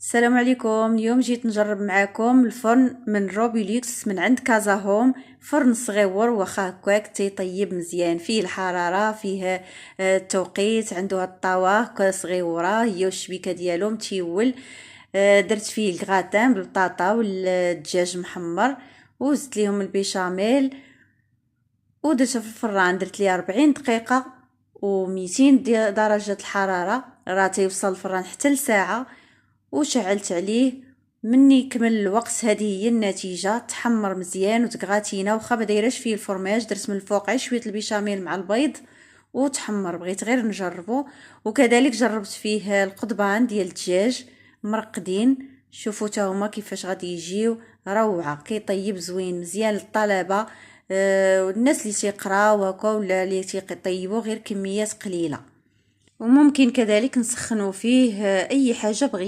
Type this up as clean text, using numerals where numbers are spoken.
السلام عليكم. اليوم جيت نجرب معاكم الفرن من روبيليكس من عند كازا هوم. فرن صغيور واخا هكاك تيطيب مزيان، فيه الحراره، فيه التوقيت، عنده الطاوه صغيوره هي والشبيكه ديالو متيول. درت فيه الكغاتان بالبطاطا والدجاج محمر، وزدت ليهم البيشاميل ودرتها في الفران. درت ليها 40 دقيقه و200 درجه الحراره، راه تيوصل الفران حتى لساعه. وشعلت عليه. مني يكمل الوقت هذه هي النتيجه، تحمر مزيان وتقغاتينا واخا ما دايرش فيه الفرماج. درت من الفوق شويه البيشاميل مع البيض وتحمر، بغيت غير نجربه. وكذلك جربت فيه القضبان ديال الدجاج مرقدين، شوفوا تا هما كيفاش غادي يجيو روعه، كيطيب زوين مزيان للطلبه والناس اللي تيقراو هكا ولا اللي تيطيبوا غير كميات قليله. وممكن كذلك نسخنوا فيه اي حاجه بغينا.